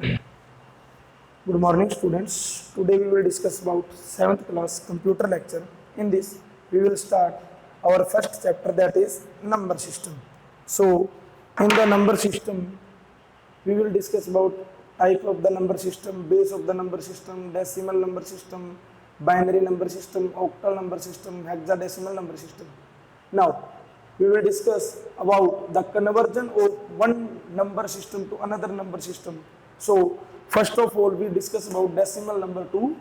Good morning, students. Today we will discuss about 7th class computer lecture. In this, we will start our first chapter, that is number system. So, in the number system, we will discuss about type of the number system, base of the number system, decimal number system, binary number system, octal number system, hexadecimal number system. Now, we will discuss about the conversion of one number system to another number system. So, first of all, we discuss about decimal number to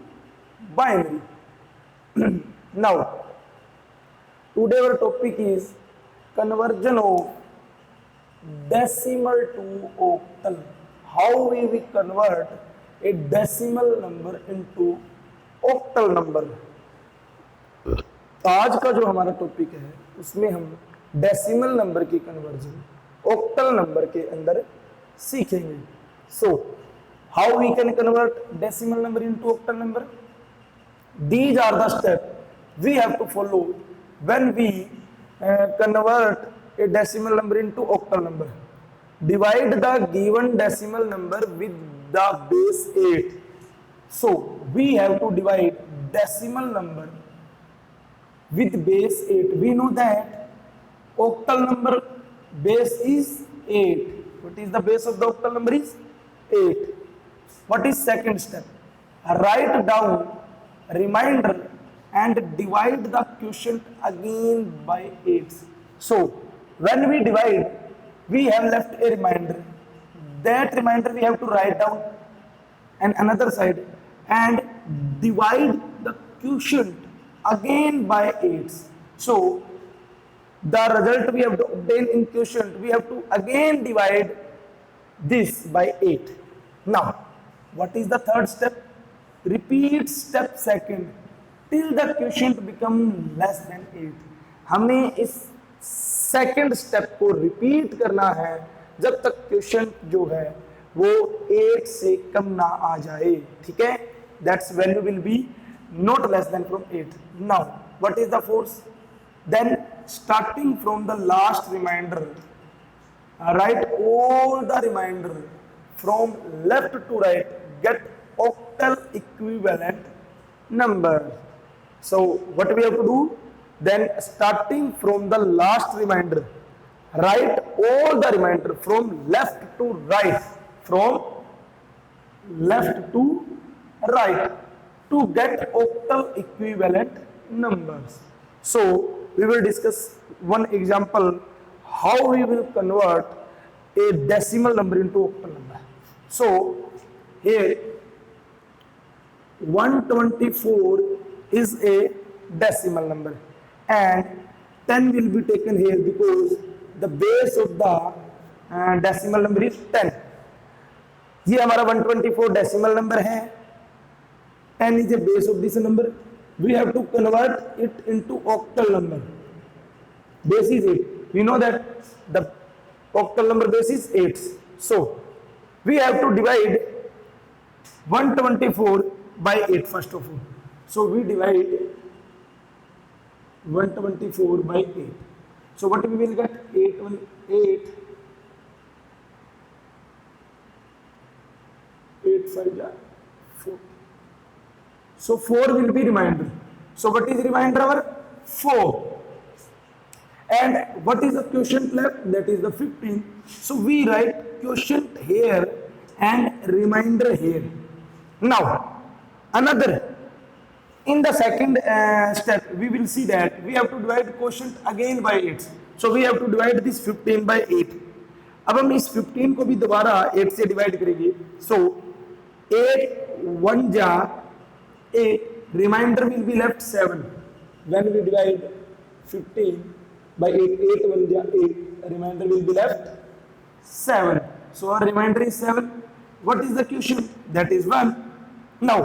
binary. Now, today our topic is conversion of decimal to octal. How we convert a decimal number into octal number. आज का जो हमारा topic है उसमें हम decimal number की conversion octal number के अंदर सीखेंगे. So how we can convert decimal number into octal number. These are the steps we have to follow when we convert a decimal number into octal number. Divide the given decimal number with the base 8. So we have to divide decimal number with base 8. We know that octal number base is 8. What is the base of the octal number is 8. What is second step? Write down remainder and divide the quotient again by 8. So when we divide, we have left a remainder. That remainder we have to write down and another side and divide the quotient again by 8. So the result we have to obtain in quotient, we have to again divide this by 8. Now, what is the third step? Repeat step second till the quotient become less than 8. हमें इस second step को repeat करना है जब तक question जो है वो 8 से कम ना आ जाए. ठीक है, that's value will be not less than from 8. Now, what is the force? Then starting from the last remainder, write all the remainder from left to right, get octal equivalent number. So what we have to do? Then starting from the last remainder, write all the remainder from left to right, from left to right, to get octal equivalent numbers. So we will discuss one example how we will convert a decimal number into octal number. So here 124 is a decimal number and 10 will be taken here because the base of the decimal number is 10. ये हमारा 124 decimal number है. 10 is the base of this number. We have to convert it into octal number. Base is 8. We know that the octal number base is 8. So we have to divide 124 by 8 first of all. So we divide 124 by 8. So what we will get? 8 5 4. So 4 will be remainder. So what is remainder? Our 4. And what is the quotient left? That is the 15. So we write quotient here and remainder here. Now, another. In the second step, we will see that we have to divide quotient again by 8. So we have to divide this 15 by 8. अब हम इस 15 को भी दोबारा 8 से divide करेंगे. So 8 1 जा 8, remainder will be left 7. When we divide 15 by 8, 8 1 ja 8, remainder will be left 7. So our remainder is 7. What is the quotient? That is 1. Now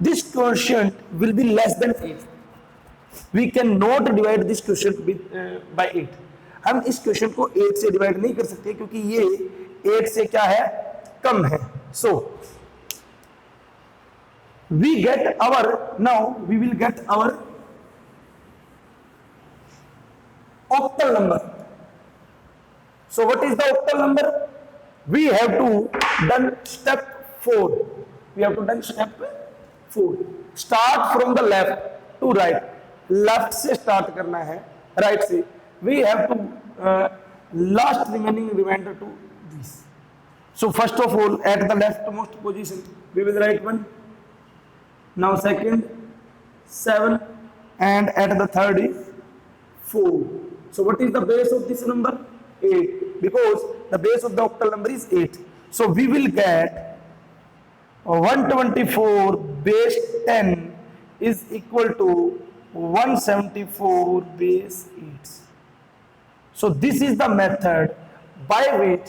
this quotient will be less than 8. We cannot divide this quotient by 8. हम इस question को 8 से divide नहीं कर सकते क्योंकि ये 8 से क्या है? कम है. So we get our, now we will get our octal number. So what is the octal number? We have to done step 4. We have to done step 4. Start from the left to right. Left से start करना है, right से. We have to last remaining remainder to this. So first of all, at the leftmost position, we will write 1. Now second, 7, and at the third is 4. So what is the base of this number? 8, because the base of the octal number is 8. So we will get 124 base 10 is equal to 174 base 8. So this is the method by which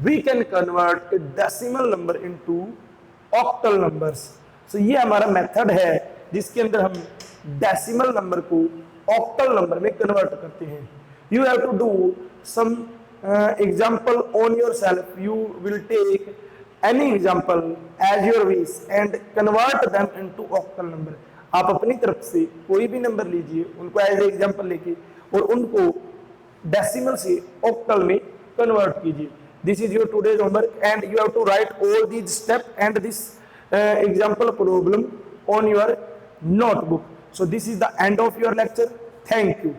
we can convert a decimal number into octal numbers. So ये हमारा method है जिसके अंदर हम decimal number को octal number में convert करते हैं. You have to do some example on yourself. You will take any example as your wish and convert them into octal number. आप अपनी तरफ से कोई भी नंबर लीजिए, उनको एज एग्जाम्पल लेके और उनको डेसिमल से ऑक्टल में कन्वर्ट कीजिए. This is your today's homework and you have to write all these steps and this example problem on your notebook. So this is the end of your lecture. Thank you.